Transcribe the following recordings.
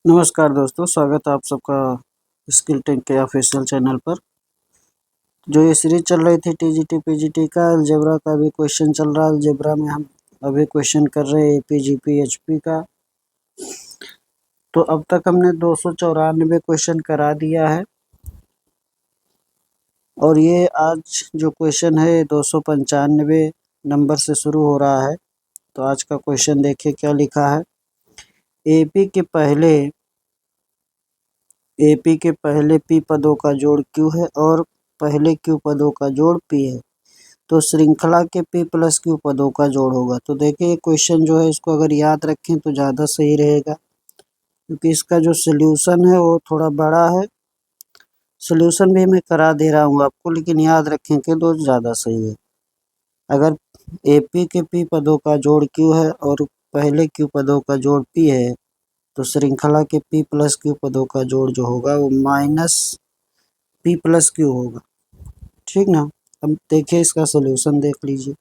नमस्कार दोस्तों, स्वागत है आप सबका स्किल टेक के ऑफिशियल चैनल पर। जो ये सीरीज चल रही थी टीजीटी पीजीटी का अलजेब्रा का भी क्वेश्चन चल रहा है। अलजेब्रा में हम अभी क्वेश्चन कर रहे हैं एपीजीपी एचपी का। तो अब तक हमने 294 क्वेश्चन करा दिया है और ये आज जो क्वेश्चन है 295 नंबर से शुरू हो रहा है। तो आज का क्वेश्चन देखिए क्या लिखा है। एपी के पहले पी पदों का जोड़ क्यू है और पहले क्यू पदों का जोड़ पी है, तो श्रृंखला के पी प्लस क्यू पदों का जोड़ होगा। तो देखिए ये क्वेश्चन जो है इसको अगर याद रखें तो ज़्यादा सही रहेगा, क्योंकि इसका जो सल्यूशन है वो थोड़ा बड़ा है। सल्यूशन भी मैं करा दे रहा हूँ आपको, लेकिन याद रखेंगे तो ज़्यादा सही है। अगर एपी के पी पदों का जोड़ क्यू है और पहले क्यू पदों का जोड़ पी है, तो श्रृंखला के पी प्लस क्यू पदों का जोड़ जो होगा वो माइनस पी प्लस क्यू होगा। ठीक ना। अब देखिए इसका सलूशन देख लीजिए।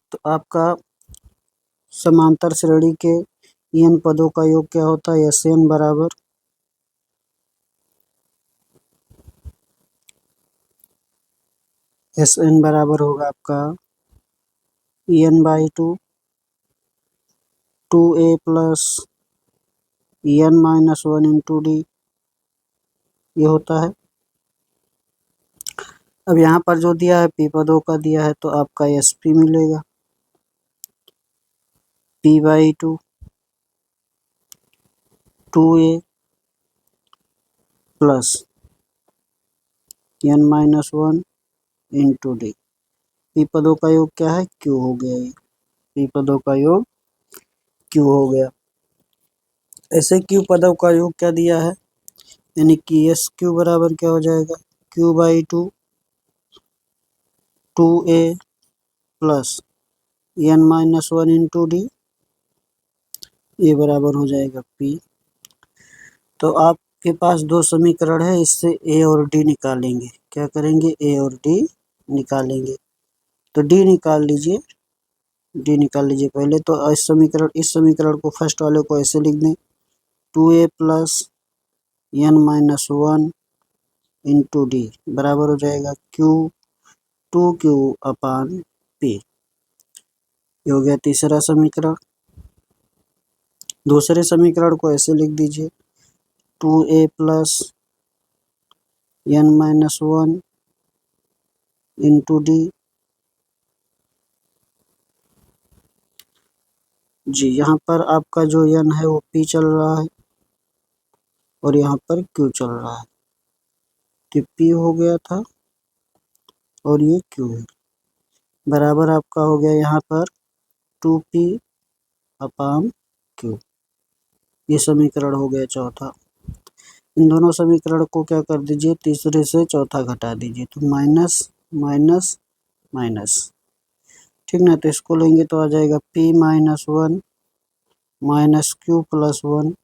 तो आपका समांतर श्रेणी के एन पदों का योग क्या होता है। एस एन बराबर होगा आपका N by two A plus N minus one into D, ये होता है। अब यहाँ पर जो दिया है पी पदों का दिया है, तो आपका एस पी मिलेगा P by two A plus N minus one into D. P पदों का योग क्या है, क्यू हो गया। ये पी पदों का योग क्यू हो गया। ऐसे क्यू पदों का योग क्या दिया है, यानी कि एस क्यू बराबर क्या हो जाएगा, Q by two A plus N minus one into D, ये बराबर हो जाएगा पी। तो आपके पास दो समीकरण है, इससे ए और डी निकालेंगे। क्या करेंगे, ए और डी निकालेंगे। तो डी निकाल लीजिए, पहले तो इस समीकरण को फर्स्ट वाले को ऐसे लिख दें, two A plus N minus one into D बराबर हो जाएगा क्यू अपान पी। ये हो गया तीसरा समीकरण। दूसरे समीकरण को ऐसे लिख दीजिए, two A plus N minus one into D. जी, यहाँ पर आपका जो एन है वो पी चल रहा है और यहाँ पर क्यू चल रहा है। तो पी हो गया था और ये क्यू है, बराबर आपका हो गया यहाँ पर टू पी अपान क्यू। ये समीकरण हो गया चौथा। इन दोनों समीकरण को क्या कर दीजिए, तीसरे से चौथा घटा दीजिए, तो माइनस माइनस माइनस। ठीक ना। तो इसको लेंगे तो आ जाएगा P minus one minus Q plus one,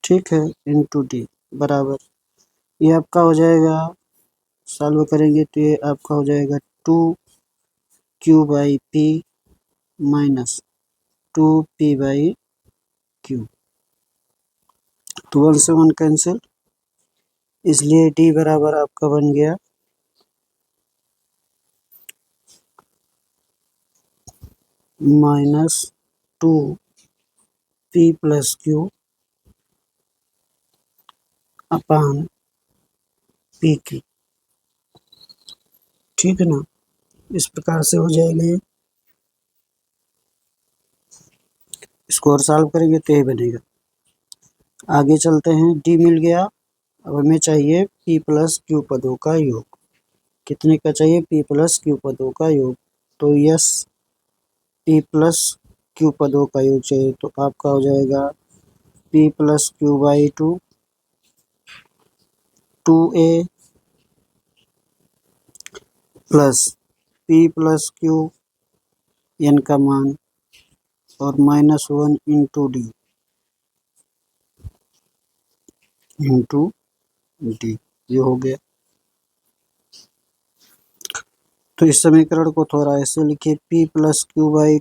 ठीक है, इंटू डी बराबर। ये आपका हो जाएगा, सॉल्व करेंगे तो ये आपका हो जाएगा two Q by P minus two P by Q. तो वन से वन कैंसिल, इसलिए डी बराबर आपका बन गया minus two P plus Q upon P Q. ठीक है ना। इस प्रकार से हो जाएगा ये। इसको और सॉल्व करेंगे तो ये बनेगा। आगे चलते हैं, डी मिल गया। अब हमें चाहिए पी प्लस क्यू पदों का योग। कितने का चाहिए, पी प्लस क्यू पदों का योग। तो यस, पी प्लस क्यू पदों का योग चाहिए, तो आपका हो जाएगा P plus Q by two A plus P plus Q N का मान और माइनस वन इंटू डी ये हो गया। तो इस समीकरण को थोड़ा ऐसे लिखिए, पी प्लस क्यू बाई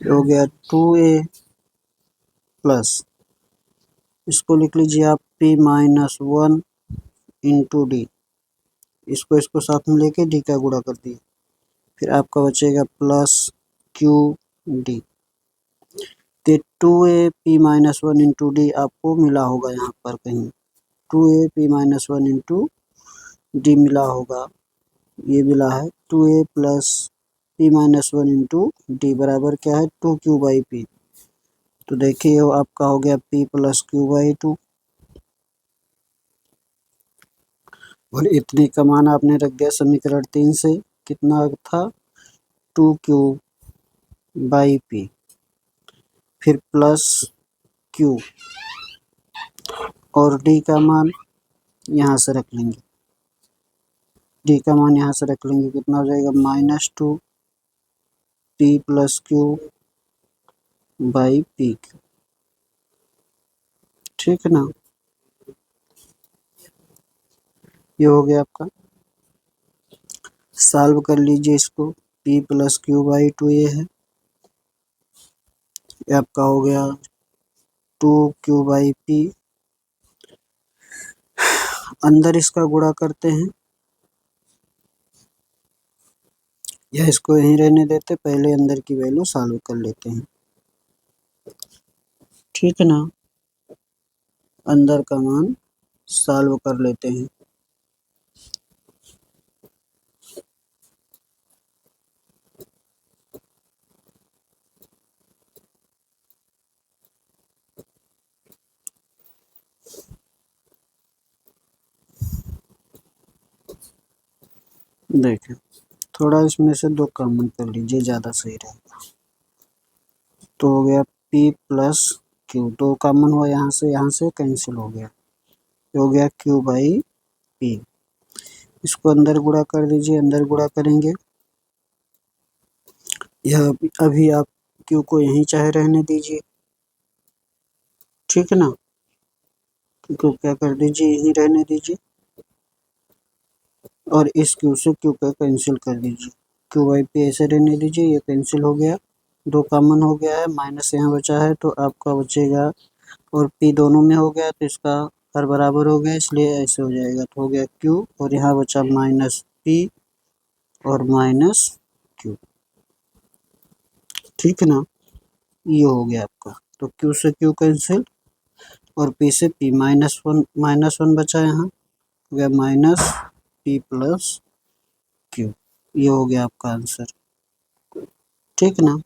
हो गया 2a प्लस, इसको लिख लीजिए आप p-1 इंटू डी, इसको साथ में लेके डी का गुणा कर दिए, फिर आपका बचेगा प्लस क्यू डी। तो 2a p-1 इंटू डी आपको मिला होगा यहाँ पर कहीं, 2a p-1 इंटू डी मिला होगा, ये मिला है 2a plus p-1 into D बराबर क्या है 2q बाई पी। तो देखिए आपका हो गया p प्लस क्यू बाई 2, और इतने का मान आपने रख दिया समीकरण 3 से, कितना था 2q बाई पी, फिर प्लस q और d का मान यहाँ से रख लेंगे, d का मान यहाँ से रख लेंगे, कितना हो जाएगा -2 p plus Q by P, ठीक है ना। ये हो गया आपका, सॉल्व कर लीजिए इसको, p प्लस क्यू बाई 2 ये है, ये आपका हो गया 2q बाई पी, अंदर इसका गुणा करते हैं या इसको यहीं रहने देते, पहले अंदर की वैल्यू सॉल्व कर लेते हैं, ठीक है ना। अंदर का मान सॉल्व कर लेते हैं, देखें थोड़ा इसमें से 2 कॉमन कर लीजिए, ज़्यादा सही रहेगा। तो हो गया p प्लस क्यू, 2 कॉमन हुआ यहाँ से कैंसिल हो गया, हो गया q बाई पी, इसको अंदर गुणा कर दीजिए, अंदर गुणा करेंगे, यह अभी आप q को यहीं चाहे रहने दीजिए, ठीक है ना, q को क्या कर दीजिए यहीं रहने दीजिए, और इस q से q का कैंसिल कर दीजिए, q बाई पी ऐसे रहने दीजिए, ये कैंसिल हो गया, 2 कॉमन हो गया है, माइनस यहाँ बचा है तो आपका बचेगा, और p दोनों में हो गया तो इसका हर बराबर हो गया, इसलिए ऐसे हो जाएगा, तो हो गया q और यहाँ बचा माइनस p और माइनस q, ठीक है ना। ये हो गया आपका, तो q से q कैंसिल और p से p, -1 बचा, यहाँ हो गया माइनस p प्लस q, ये हो गया आपका आंसर, ठीक है ना।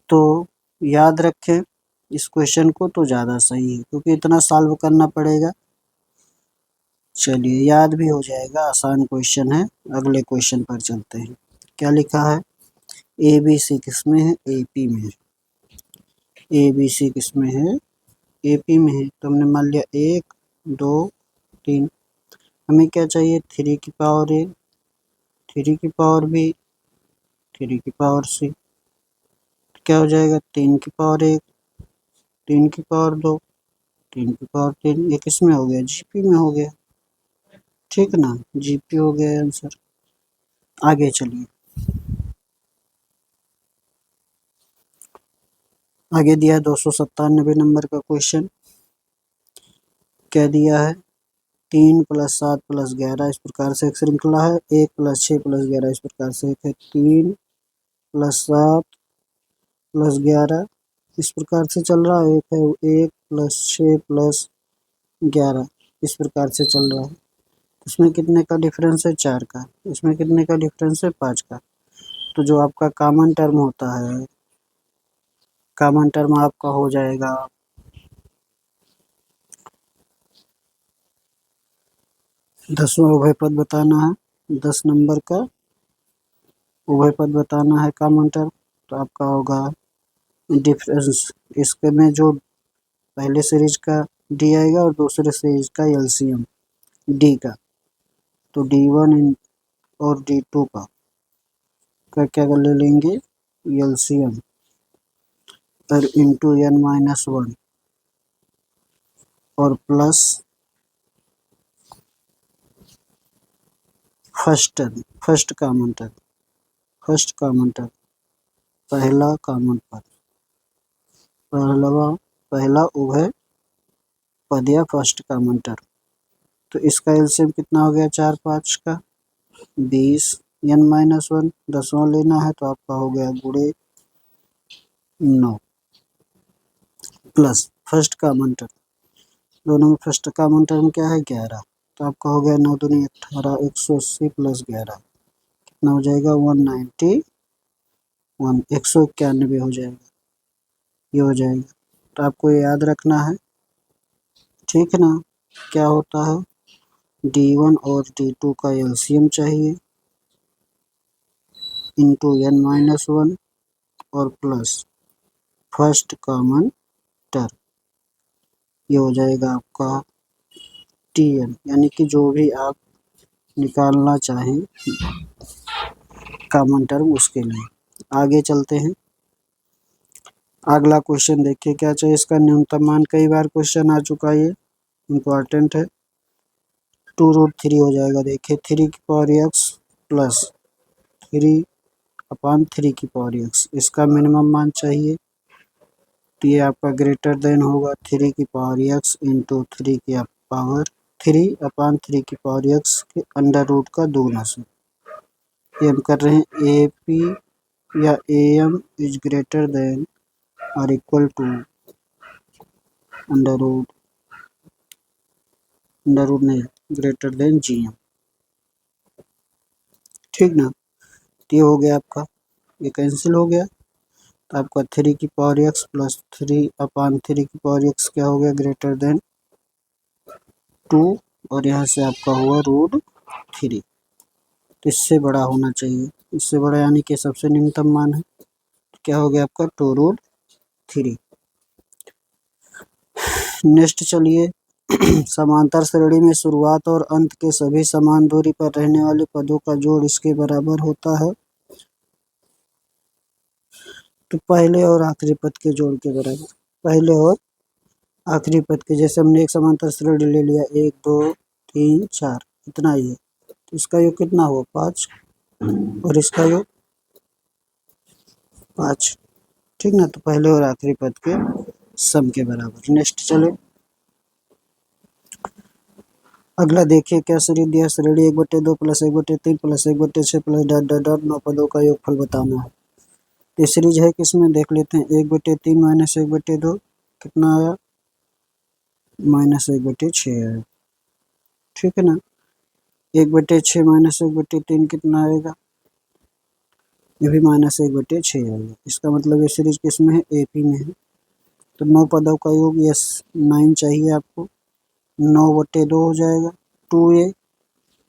तो याद रखें इस क्वेश्चन को तो ज़्यादा सही है, क्योंकि इतना सॉल्व करना पड़ेगा। चलिए याद भी हो जाएगा, आसान क्वेश्चन है। अगले क्वेश्चन पर चलते हैं, क्या लिखा है, ए बी सी किस में है, ए पी में है, ए बी सी किस में है, ए पी में है, तो हमने मान लिया 1 2 3, हमें क्या चाहिए 3 की पावर ए, 3 की पावर बी, 3 की पावर सी, क्या हो जाएगा 3 की पावर 1, 3 की पावर 2, 3 की पावर 3, ये किस में हो गया जीपी में हो गया, ठीक है ना, जीपी हो गया आंसर। आगे चलिए, आगे दिया है 297 नंबर का क्वेश्चन, क्या दिया है 3 + 7 + 11 इस प्रकार से एक श्रृंखला है, 1 + 6 + 11 इस प्रकार से एक है, 3 + 7 + 11 इस प्रकार से चल रहा है, एक है 1 + 6 + 11 इस प्रकार से चल रहा है। इसमें कितने का डिफरेंस है 4 का, इसमें कितने का डिफरेंस है 5 का, तो जो आपका कॉमन टर्म होता है, कॉमन टर्म आपका हो जाएगा 10वां उभय पद बताना है, 10 नंबर का उभय पद बताना है कॉमन टर्म, तो आपका होगा डिफरेंस, इसके में जो पहले सीरीज का डी आएगा और दूसरे सीरीज का एलसीएम डी का, तो D1 और D2 का क्या ले लेंगे एलसीएम, और इंटू n-1 और plus first common term, first common term, पहला कॉमन पद, पहला उभय पद या फर्स्ट कॉमन टर्म। तो इसका एलसीएम कितना हो गया 4 5 का 20 n-1 10वां लेना है तो आपका हो गया गुणे 9 प्लस फर्स्ट कॉमन टर्म, दोनों में फर्स्ट कॉमन टर्म क्या है 11, तो आपका हो गया 9 दूनी 18 180 प्लस 11 कितना हो जाएगा 191 191 हो जाएगा, ये हो जाएगा। तो आपको ये याद रखना है, ठीक है ना। क्या होता है D1 और D2 का एलसीएम चाहिए इंटू n-1 और प्लस फर्स्ट कॉमन टर्म, ये हो जाएगा आपका Tn, यानी कि जो भी आप निकालना चाहें कॉमन टर्म उसके लिए। आगे चलते हैं, अगला क्वेश्चन देखिए क्या चाहिए इसका न्यूनतम मान, कई बार क्वेश्चन आ चुका है, ये इम्पोर्टेंट है। 2√3 हो जाएगा, देखिए 3 की पावर x प्लस 3/3 की पावर x, इसका मिनिमम मान चाहिए। तो ये आपका ग्रेटर देन होगा 3 की पावर x इंटू 3 की पावर 3/3 की पावर x के अंडर रूट का दोगुना से। ये हम कर रहे हैं ए पी या A M is greater than और इक्वल टू अंडर रूट नहीं ग्रेटर देन जी एम, ठीक ना। तो ये हो गया आपका, ये कैंसिल हो गया, तो आपका 3 की पावर x प्लस 3/3 की पावर x क्या हो गया ग्रेटर देन 2 और यहाँ से आपका हुआ √3, तो इससे बड़ा होना चाहिए, इससे बड़ा यानी कि सबसे न्यूनतम मान है, क्या हो गया आपका 2√3। नेक्स्ट चलिए समांतर श्रेणी में शुरुआत और अंत के सभी समान दूरी पर रहने वाले पदों का जोड़ इसके बराबर होता है, तो पहले और आखिरी पद के जोड़ के बराबर, पहले और आखिरी पद के, जैसे हमने एक समांतर श्रेणी ले लिया 1 2 3 4 इतना ही है, तो इसका योग कितना हुआ 5 और इसका योग 5, ठीक ना। तो पहले और आखिरी पद के सम के बराबर। नेक्स्ट चले, अगला देखिए क्या श्रेणी दिया, श्रेणी 1/2 plus 1/3 plus 1/6 plus dot dot dot 9 पदों का योगफल बताना है। तो सीरीज है किसमें देख लेते हैं, 1/3 माइनस 1/2 कितना आया -1/6 आया, ठीक है ना। 1/6 माइनस 1/3 कितना आएगा, ये भी -1/6 आएगा, इसका मतलब ये सीरीज किसमें है एपी में है। तो 9 पदों का योग यस 9 चाहिए आपको, 9/2 हो जाएगा 2a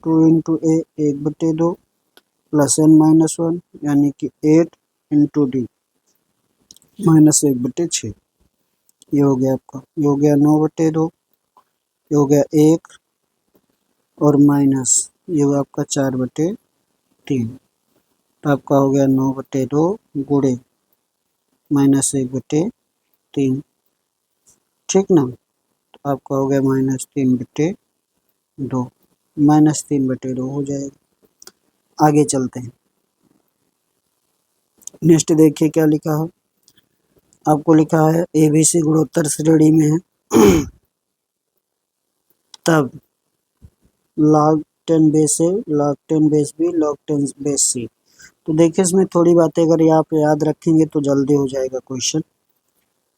2 इंटू ए 1/2 प्लस n-1 यानी कि 8 इंटू डी -1/6, ये हो गया आपका, ये हो गया 9/2, ये हो गया 1 और माइनस ये हुआ आपका 4/3, तो आपका हो गया 9/2 गुणे -1/3, ठीक ना। तो आपका हो गया -3/2 -3/2 हो जाएगा। आगे चलते हैं, नेक्स्ट देखिए क्या लिखा है, आपको लिखा है एबीसी गुणोत्तर श्रेणी में है तब log 10 base A log 10 base B log 10 base C. तो देखिए इसमें थोड़ी बातें अगर आप याद रखेंगे तो जल्दी हो जाएगा क्वेश्चन।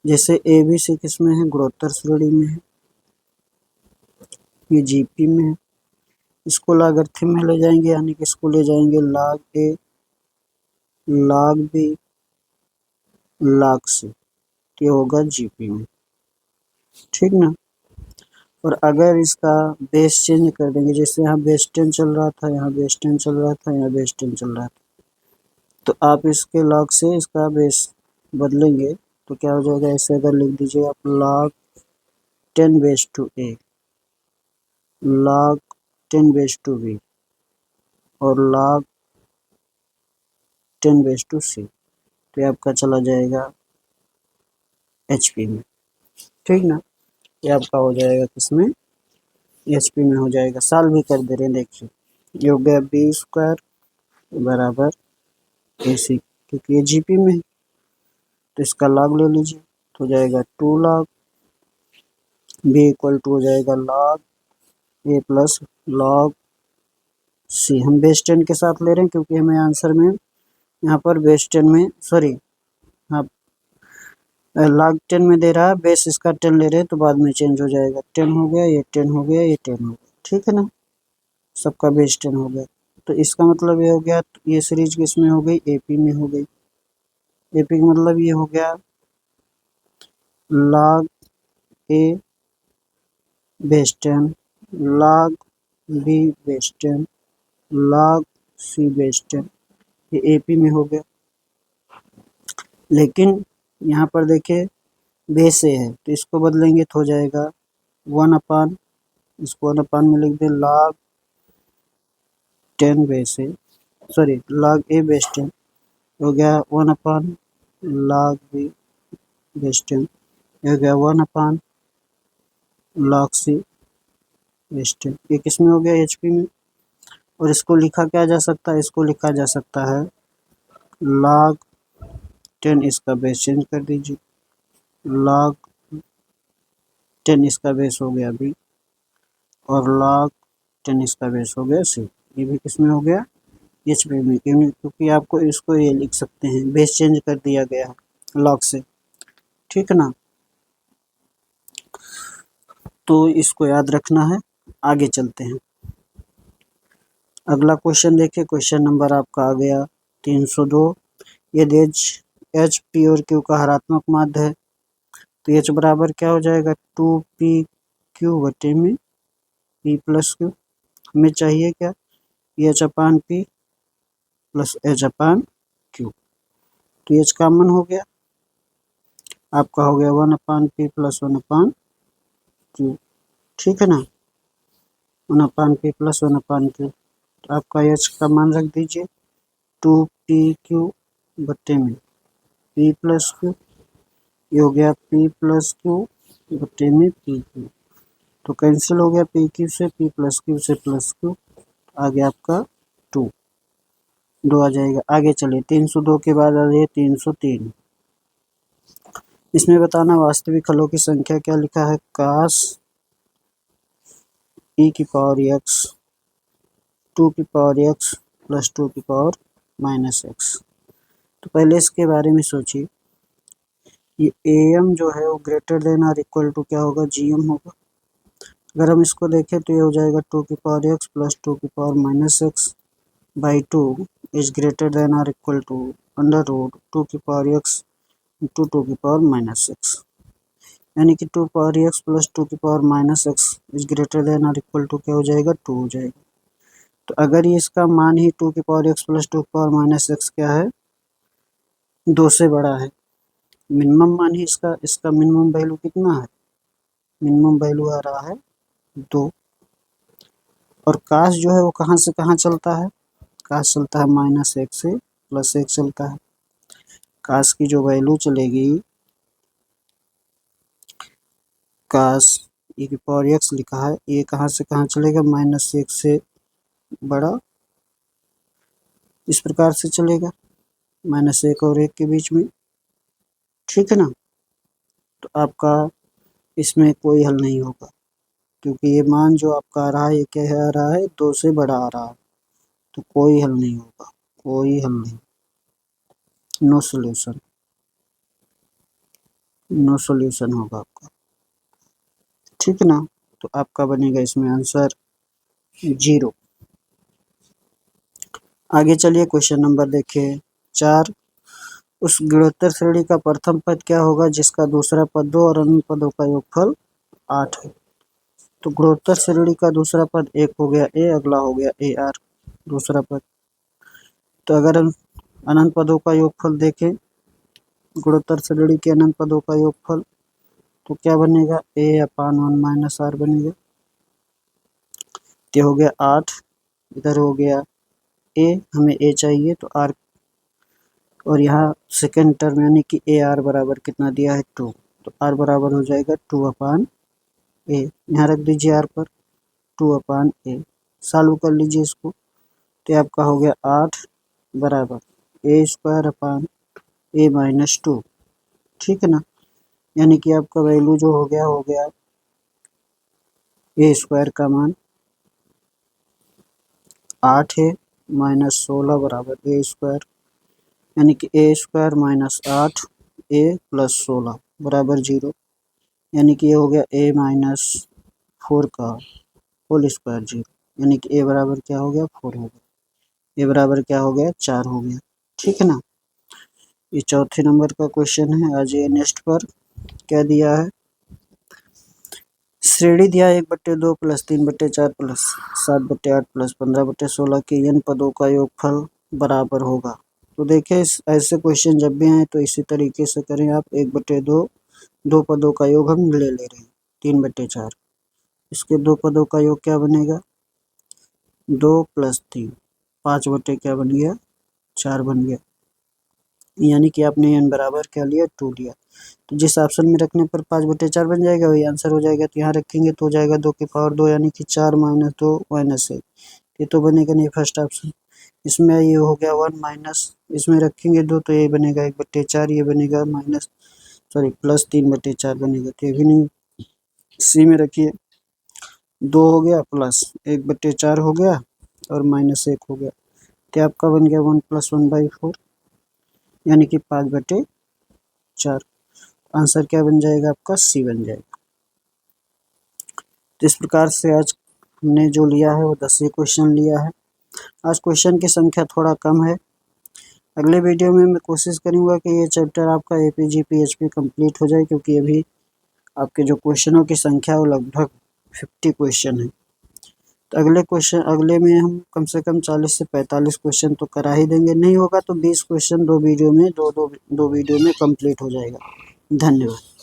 जैसे ए बी सी किस में है गुणोत्तर श्रेणी में है, ये जीपी में है, इसको लॉगरिथम में ले जाएंगे यानी कि इसको ले जाएंगे log ए log बी log सी, ये होगा जीपी में, ठीक ना। और अगर इसका बेस चेंज कर देंगे, जैसे यहाँ बेस 10 चल रहा था, यहाँ बेस 10 चल रहा था, यहाँ बेस 10 चल रहा था, तो आप इसके log से इसका बेस बदलेंगे तो क्या हो जाएगा, ऐसे अगर लिख दीजिए आप log 10 base to A log 10 base to B और log 10 बेस टू सी, तो ये आपका चला जाएगा एचपी में, ठीक ना। ये आपका हो जाएगा किसमें एचपी में हो जाएगा, साल भी कर दे रहे हैं, देखिए ये हो गया बी स्क्वायर बराबर ए सी क्योंकि ये जीपी में है, तो इसका log ले लीजिए, तो हो जाएगा 2 log b इक्वल टू हो जाएगा log a plus log c। हम बेस 10 के साथ ले रहे हैं क्योंकि हमें आंसर में यहाँ पर बेस 10 में सॉरी हाँ log 10 में दे रहा है, बेस इसका 10 ले रहे हैं तो बाद में चेंज हो जाएगा। 10 हो गया, ये 10 हो गया, ये 10 हो गया, ठीक है ना, सबका बेस 10 हो गया। तो इसका मतलब ये हो गया, ये सीरीज किस में हो गई, एपी में हो गई। एपी का मतलब ये हो गया log a base 10 log b base 10 log c base 10, ये एपी में हो गया। लेकिन यहाँ पर देखिए बेस ए है तो इसको बदलेंगे तो हो जाएगा 1/, इसको 1/, में लिख दे log 10 base A, sorry log a base 10 हो गया 1/, log b बेस 10 हो गया 1/, log c बेस 10। ये किस में हो गया, एचपी में। और इसको लिखा क्या जा सकता है, इसको लिखा जा सकता है log 10, इसका बेस चेंज कर दीजिए, log 10 इसका बेस हो गया b और log 10 इसका बेस हो गया c। ये भी किस में हो गया, एचपी में, क्योंकि आपको इसको ये लिख सकते हैं, बेस चेंज कर दिया गया है log से, ठीक है ना। तो इसको याद रखना है। आगे चलते हैं, अगला क्वेश्चन देखिए। क्वेश्चन नंबर आपका आ गया 302। यदि एच पी और क्यू का हरात्मक माध्य है तो एच बराबर क्या हो जाएगा, 2p q में p प्लस क्यू। हमें चाहिए क्या, एच/p प्लस एच/q। तो एच कॉमन हो गया, आपका हो गया 1/p प्लस 1/q, ठीक है ना, 1/p प्लस 1/q। तो आपका एच का मान रख दीजिए 2pq में p प्लस क्यू, ये हो गया p प्लस क्यू में pq। तो कैंसिल हो गया pq से, p प्लस क्यू से प्लस क्यू, आ गया आपका 2 आ जाएगा। आगे चलिए 302 के बाद आ जाइए 303। इसमें बताना वास्तविक हलों की संख्या क्या लिखा है, cos e की पावर x 2 की पावर x प्लस 2 की पावर माइनस x। तो पहले इसके बारे में सोचिए, ये am जो है वो ग्रेटर देन और इक्वल टू क्या होगा, gm होगा। अगर हम इसको देखें तो ये हो जाएगा 2 की पावर x प्लस 2 की power minus x by 2 is greater than और इक्वल टू अंडर रूट 2 की पावर x इंटू 2 की पावर माइनस x, यानी कि 2 पावर x प्लस 2 की power minus x is greater than और इक्वल टू क्या हो जाएगा, 2 हो जाएगा। तो अगर ये इसका मान ही 2 की पावर x प्लस 2 की पावर माइनस x क्या है, 2 से बड़ा है, मिनिमम मान ही इसका मिनिमम वैल्यू कितना है, मिनिमम वैल्यू आ रहा है 2। और काश जो है वो कहाँ से कहाँ चलता है, काश चलता है -1 से +1 चलता है। काश की जो वैल्यू चलेगी, काश e की पावर x लिखा है, ये कहाँ से कहाँ चलेगा, -1 से बड़ा, इस प्रकार से चलेगा, -1 और 1 के बीच में, ठीक है ना। तो आपका इसमें कोई हल नहीं होगा, क्योंकि ये मान जो आपका आ रहा है, ये क्या आ रहा है, 2 से बड़ा आ रहा है, तो कोई हल नहीं होगा, कोई हल नहीं, नो सोल्यूशन, नो सोल्यूशन होगा आपका, ठीक है ना। तो आपका बनेगा इसमें आंसर 0। आगे चलिए क्वेश्चन नंबर देखिए 4। उस गुणोत्तर श्रेणी का प्रथम पद क्या होगा जिसका दूसरा पद 2 और अन्य पदों का योगफल 8 है। तो गुणोत्तर श्रेणी का दूसरा पद एक हो गया ए, अगला हो गया ए आर दूसरा पद। तो अगर हम अनंत पदों का योगफल देखें, गुणोत्तर श्रेणी के अनंत पदों का योगफल, तो क्या बनेगा, a/1 माइनस आर बनेगा। ये हो गया 8, इधर हो गया ए, हमें ए चाहिए तो आर, और यहाँ सेकेंड टर्म यानी कि ए आर बराबर कितना दिया है 2, तो आर बराबर हो जाएगा 2/a। यहाँ रख दीजिए आर पर 2/a, सॉल्व कर लीजिए इसको, तो आपका हो गया 8 बराबर ए स्क्वायर अपान ए माइनस 2, ठीक है ना। यानी कि आपका वैल्यू जो हो गया ए स्क्वायर का मान 8 है माइनस 16 बराबर ए स्क्वायर, यानी कि ए स्क्वायर माइनस 8 ए प्लस 16 बराबर 0, यानी कि ये हो गया ए माइनस 4 का होल स्क्वायर 0, यानी कि ए बराबर क्या हो गया 4 हो गया, ए बराबर क्या हो गया 4 हो गया, ठीक है ना। ये चौथे नंबर का क्वेश्चन है। आ जाइए नेक्स्ट पर। क्या दिया है, श्रेणी दिया 1/2 प्लस 3/4 प्लस 7/8 प्लस 15/16 के n पदों का योगफल बराबर होगा। तो देखिए ऐसे क्वेश्चन जब भी आए तो इसी तरीके से करें आप। 1/2 दो पदों का योग हम ले रहे हैं 3/4, इसके दो पदों का योग क्या बनेगा 2 प्लस 3, 5 क्या बन गया 4 बन गया, यानी कि आपने n बराबर क्या लिया 2 लिया। तो जिस ऑप्शन में रखने पर 5/4 बन जाएगा वही आंसर हो जाएगा। तो यहाँ रखेंगे तो हो जाएगा 2 की पावर 2, यानी कि 4 माइनस 2 माइनस 1, ये तो बनेगा नहीं फर्स्ट ऑप्शन। इसमें ये हो गया 1 माइनस, इसमें रखेंगे 2 तो ये बनेगा 1/4, ये बनेगा माइनस सॉरी प्लस 3/4 बनेगा, तो ये भी नहीं। सी में रखिए 2 हो गया प्लस 1/4 हो गया और माइनस 1 हो गया, तो आपका बन गया 1 + 1/4, यानी कि 5/4। आंसर क्या बन जाएगा आपका सी बन जाएगा। तो इस प्रकार से आज हमने जो लिया है वो 10 ही क्वेश्चन लिया है। आज क्वेश्चन की संख्या थोड़ा कम है। अगले वीडियो में मैं कोशिश करूँगा कि ये चैप्टर आपका APG PHP कंप्लीट हो जाए, क्योंकि अभी आपके जो क्वेश्चनों की संख्या है वो लगभग 50 क्वेश्चन है। तो अगले में हम कम से कम 40 से 45 क्वेश्चन तो करा ही देंगे, नहीं होगा तो 20 क्वेश्चन दो वीडियो में कंप्लीट हो जाएगा। धन्यवाद।